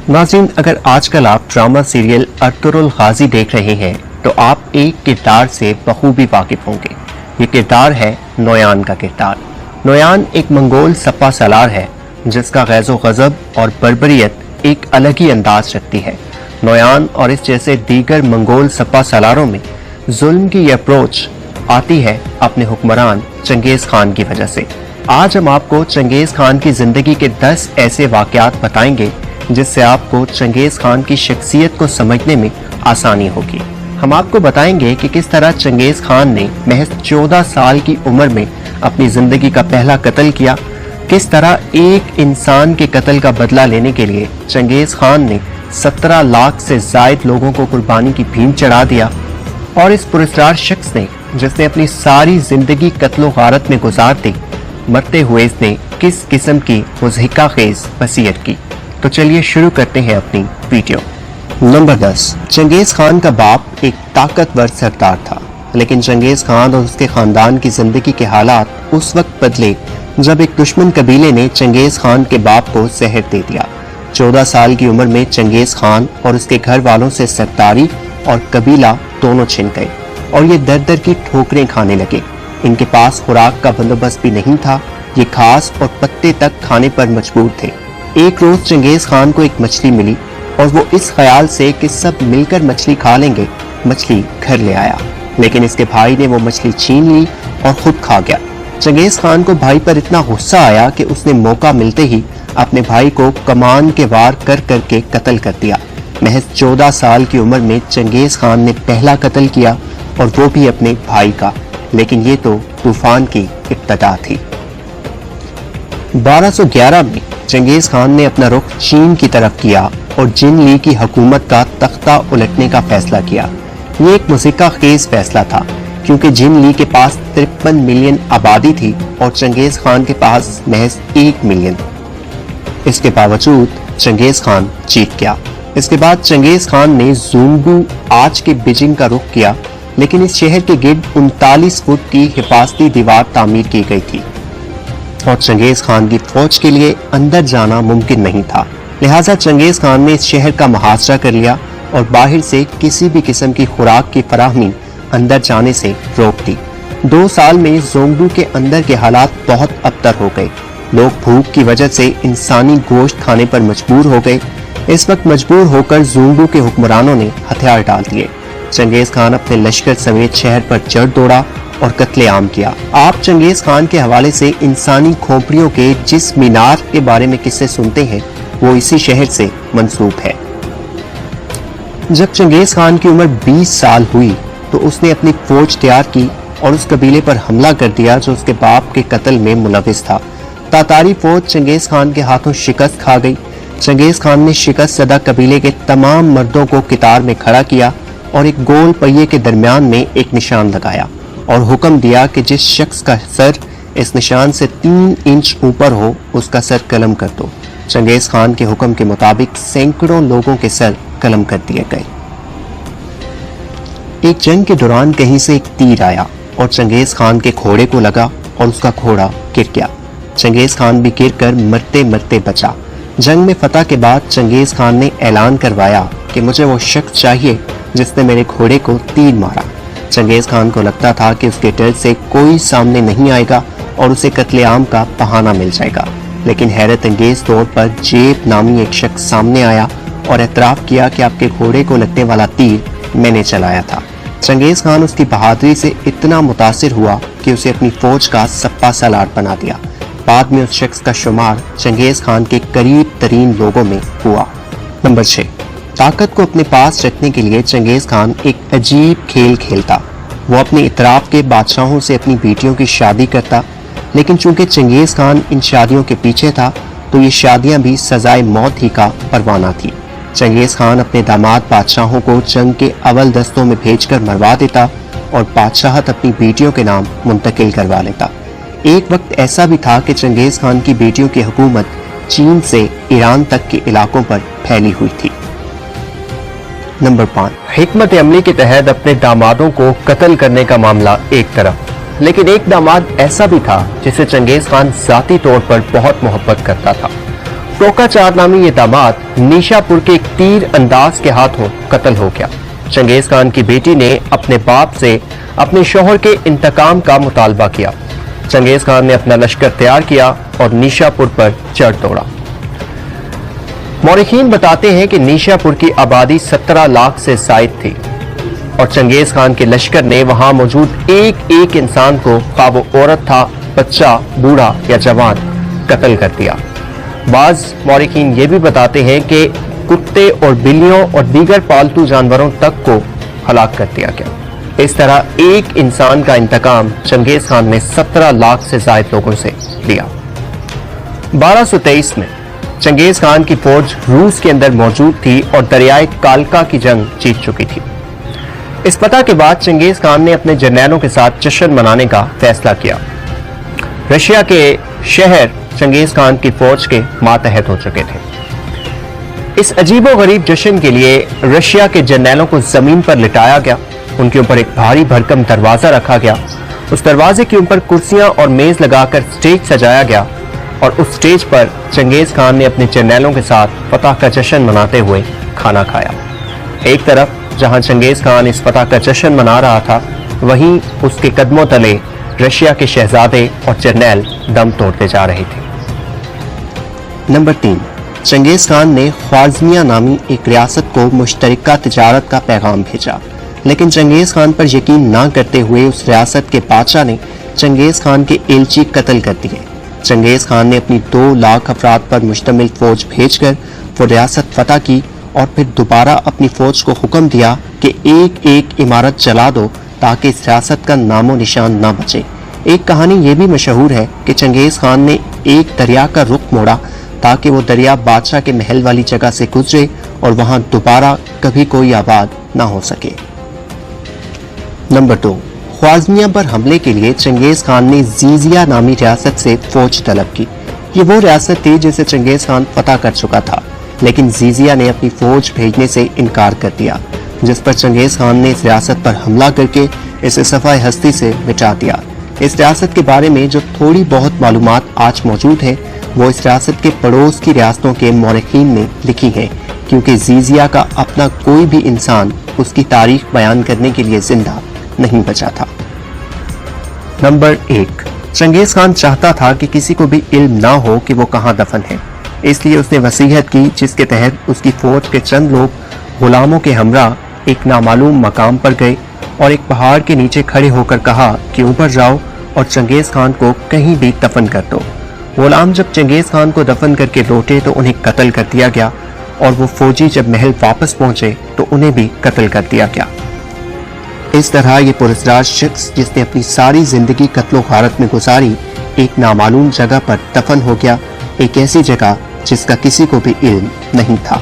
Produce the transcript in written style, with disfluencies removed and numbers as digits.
नाज़रीन, अगर आजकल आप ड्रामा सीरियल अर्तुगरुल गाजी देख रहे हैं तो आप एक किरदार से बखूबी वाकिफ होंगे। ये किरदार है नोयान का किरदार। नोयान एक मंगोल सपा सालार है जिसका गैज़ो गज़ब और बर्बरियत एक अलग ही अंदाज रखती है। नोयान और इस जैसे दीगर मंगोल सपा सालारों में जुल्म की ये अप्रोच आती है अपने हुक्मरान चंगेज़ खान की वजह से। आज हम आपको चंगेज़ खान की ज़िंदगी के 10 ऐसे वाक़यात बताएंगे जिससे आपको चंगेज़ खान की शख्सियत को समझने में आसानी होगी। हम आपको बताएंगे कि किस तरह चंगेज़ खान ने महज 14 साल की उम्र में अपनी ज़िंदगी का पहला कत्ल किया, किस तरह एक इंसान के कत्ल का बदला लेने के लिए चंगेज़ खान ने 17 लाख से ज़ायद लोगों को कुर्बानी की भीम चढ़ा दिया, और इस पुरस्कार शख्स ने जिसने अपनी सारी ज़िंदगी कत्लो गारत में गुजार दी, मरते हुए इसने किस किस्म की मुज़हिका खेज़ वसीयत की। तो चलिए शुरू करते हैं अपनी वीडियो। नंबर 10। चंगेज़ खान का बाप एक ताकतवर सरदार था, लेकिन चंगेज़ खान और उसके ख़ानदान की ज़िंदगी के हालात उस वक्त बदले जब एक दुश्मन कबीले ने चंगेज़ खान के बाप को जहर दे दिया। 14 साल की उम्र में चंगेज़ खान और उसके घर वालों से सरदारी और कबीला दोनों छिन गए और ये दर दर की ठोकरें खाने लगे। इनके पास खुराक का बंदोबस्त भी नहीं था, ये घास और पत्ते तक खाने पर मजबूर थे। एक रोज चंगेज़ खान को एक मछली मिली और वो इस ख्याल से कि सब मिलकर मछली खा लेंगे, मछली घर ले आया, लेकिन इसके भाई ने वो मछली छीन ली और खुद खा गया। चंगेज़ खान को भाई पर इतना गुस्सा आया कि उसने मौका मिलते ही अपने भाई को कमान के वार कर करके कत्ल कर दिया। महज 14 साल की उम्र में चंगेज़ खान ने पहला कत्ल किया और वो भी अपने भाई का, लेकिन ये तो तूफान की इब्तदा थी। 1211 में चंगेज़ खान ने अपना रुख चीन की तरफ किया और जिन ली की हुकूमत का तख्ता उलटने का फैसला किया। ये एक मुज़हिका खेज़ फैसला था क्योंकि जिन ली के पास 53 मिलियन आबादी थी और चंगेज़ खान के पास महज 1 मिलियन। इसके बावजूद चंगेज़ खान जीत गया। इसके बाद चंगेज़ खान ने ज़ोंगबू आज के बीजिंग का रुख किया, लेकिन इस शहर के गिर्द 39 फुट की हिफाजती दीवार तामीर की गई थी और चंगेज़ खान की फौज के लिए अंदर जाना मुमकिन नहीं था। लिहाजा चंगेज़ खान ने इस शहर का मुहासरा कर लिया और बाहर से किसी भी किस्म की खुराक की फराहमी अंदर जाने से रोक दी। 2 साल में ज़ोंगबू के अंदर के हालात बहुत अबतर हो गए। लोग भूख की वजह से इंसानी गोश्त खाने पर मजबूर हो गए। इस वक्त मजबूर होकर ज़ोंगबू के हुक्मरानों ने हथियार डाल दिए। चंगेज़ खान अपने लश्कर समेत शहर पर चढ़ दौड़ा और कत्लेआम किया। आप चंगेज़ खान के हवाले से इंसानी खोपड़ियों के जिस मीनार के बारे में किस्से सुनते हैं वो इसी शहर से मंसूब है। जब चंगेज़ खान की उम्र 20 साल हुई तो उसने अपनी फौज तैयार की और उस कबीले पर हमला कर दिया जो उसके बाप के कत्ल में मुलविस था। तातारी फौज चंगेज़ खान के हाथों शिकस्त खा गई। चंगेज़ खान ने शिकस्त ज़दा कबीले के तमाम मर्दों को कितार में खड़ा किया और एक गोल पहिए के दरमियान में एक निशान लगाया और हुक्म दिया कि जिस शख्स का सर इस निशान से 3 इंच ऊपर हो उसका सर कलम कर दो। चंगेज़ खान के हुक्म के मुताबिक सैकड़ों लोगों के सर कलम कर दिए गए। एक जंग के दौरान कहीं से एक तीर आया और चंगेज़ खान के घोड़े को लगा और उसका घोड़ा गिर गया। चंगेज़ खान भी गिरकर मरते मरते बचा। जंग में फतह के बाद चंगेज़ खान ने ऐलान करवाया कि मुझे वो शख्स चाहिए जिसने मेरे घोड़े को तीर मारा। चंगेज़ खान को लगता था कि उसके डर से कोई सामने नहीं आएगा और उसे कत्लेआम का बहाना मिल जाएगा, लेकिन हैरत अंगेज तौर पर जेब नामी एक शख्स सामने आया और एतराफ़ किया कि आपके घोड़े को लगने वाला तीर मैंने चलाया था। चंगेज़ खान उसकी बहादुरी से इतना मुतासिर हुआ कि उसे अपनी फौज का सप्पा सालार बना दिया। बाद में उस शख्स का शुमार चंगेज़ खान के करीब तरीन लोगों में हुआ। नंबर 6। ताकत को अपने पास रखने के लिए चंगेज़ खान एक अजीब खेल खेलता। वो अपने इतराफ़ के बादशाहों से अपनी बेटियों की शादी करता, लेकिन चूंकि चंगेज़ खान इन शादियों के पीछे था तो ये शादियां भी सजाए मौत ही का परवाना थी। चंगेज़ खान अपने दामाद बादशाहों को जंग के अव्वल दस्तों में भेजकर मरवा देता और बादशाहत अपनी बेटियों के नाम मुंतकिल करवा लेता। एक वक्त ऐसा भी था कि चंगेज़ खान की बेटियों की हुकूमत चीन से ईरान तक के इलाकों पर फैली हुई थी। नंबर 5। हिकमत अमली के तहत अपने दामादों को कत्ल करने का मामला एक तरफ, लेकिन एक दामाद ऐसा भी था जिसे चंगेज़ खान ज़ाती तौर पर बहुत मोहब्बत करता था। प्रोकाचार नामी ये दामाद निशापुर के एक तीर अंदाज के हाथों कत्ल हो गया। चंगेज खान की बेटी ने अपने बाप से अपने शौहर के इंतकाम का मुतालबा किया। चंगेज खान ने अपना लश्कर तैयार किया और निशापुर पर चढ़ दौड़ा। मौरिखीन बताते हैं कि निशापुर की आबादी 17 लाख से जायद थी और चंगेज खान के लश्कर ने वहां मौजूद एक एक इंसान को, खा वो औरत था, बच्चा, बूढ़ा या जवान, कत्ल कर दिया। बाज मौरिखीन ये भी बताते हैं कि कुत्ते और बिल्लियों और दीगर पालतू जानवरों तक को हलाक कर दिया गया। इस तरह एक इंसान का इंतकाम चंगेज खान ने 17 लाख से जायद लोगों से लिया। 1223 में चंगेज खान की फौज रूस के अंदर मौजूद थी और दरियाए कालका की जंग जीत चुकी थी। इस फतह के बाद चंगेज खान ने अपने जर्नैलों के साथ जश्न मनाने का फैसला किया। रशिया के शहर चंगेज खान की फौज के मातहत हो चुके थे। इस अजीबो गरीब जश्न के लिए रशिया के जर्नैलों को जमीन पर लिटाया गया। उनके ऊपर एक भारी भरकम दरवाजा रखा गया। उस दरवाजे के ऊपर कुर्सियां और मेज लगाकर स्टेज सजाया गया और उस स्टेज पर चंगेज खान ने अपने जर्नैलों के साथ फतह का जश्न मनाते हुए खाना खाया। एक तरफ जहां चंगेज खान इस फतह का जश्न मना रहा था, वहीं उसके कदमों तले रशिया के शहजादे और जर्नैल दम तोड़ते जा रहे थे। नंबर 3, चंगेज खान ने ख्वारिज़मिया नामी एक रियासत को मुश्तरका तिजारत का पैगाम भेजा, लेकिन चंगेज खान पर यकीन ना करते हुए उस रियासत के बादशाह ने चंगेज खान के एलची कत्ल कर दिए। चंगेज खान ने अपनी 2 लाख अफराद पर मुश्तमिल फौज भेजकर वो रियासत फतह की और फिर दोबारा अपनी फौज को हुक्म दिया कि एक एक इमारत जला दो ताकि इस रियासत का नामो निशान ना बचे। एक कहानी ये भी मशहूर है कि चंगेज खान ने एक दरिया का रुख मोड़ा ताकि वो दरिया बादशाह के महल वाली जगह से गुजरे और वहां दोबारा कभी कोई आबाद ना हो सके। नंबर 2, ख्वारिज़मिया पर हमले के लिए चंगेज खान ने जीजिया नामी रियासत से फौज तलब की। ये वो रियासत थी जिसे चंगेज खान फतह कर चुका था, लेकिन जीजिया ने अपनी फौज भेजने से इनकार कर दिया, जिस पर चंगेज खान ने इस रियासत पर हमला करके इसे सफ़ाए हस्ती से मिटा दिया। इस रियासत के बारे में जो थोड़ी बहुत मालूमात आज मौजूद है वो इस रियासत के पड़ोस की रियासतों के मौरिखीन ने लिखी है, क्योंकि जीजिया का अपना कोई भी इंसान उसकी तारीख बयान करने के लिए जिंदा नहीं बचा था। नंबर 1, चंगेज खान चाहता था कि किसी को भी इल्म ना हो कि वो कहाँ दफन है, इसलिए उसने वसीयत की जिसके तहत उसकी फौज के चंद लोग गुलामों के हमरा एक नामालूम मकाम पर गए और एक पहाड़ के नीचे खड़े होकर कहा कि ऊपर जाओ और चंगेज खान को कहीं भी दफन कर दो। गुलाम जब चंगेज खान को दफन करके लौटे तो उन्हें कत्ल कर दिया गया और वो फौजी जब महल वापस पहुंचे तो उन्हें भी कत्ल कर दिया गया। इस तरह ये पुरस्कार शख्स जिसने अपनी सारी जिंदगी कत्लो गारत में गुजारी एक नामालूम जगह पर दफन हो गया, एक ऐसी जगह जिसका किसी को भी इल्म नहीं था।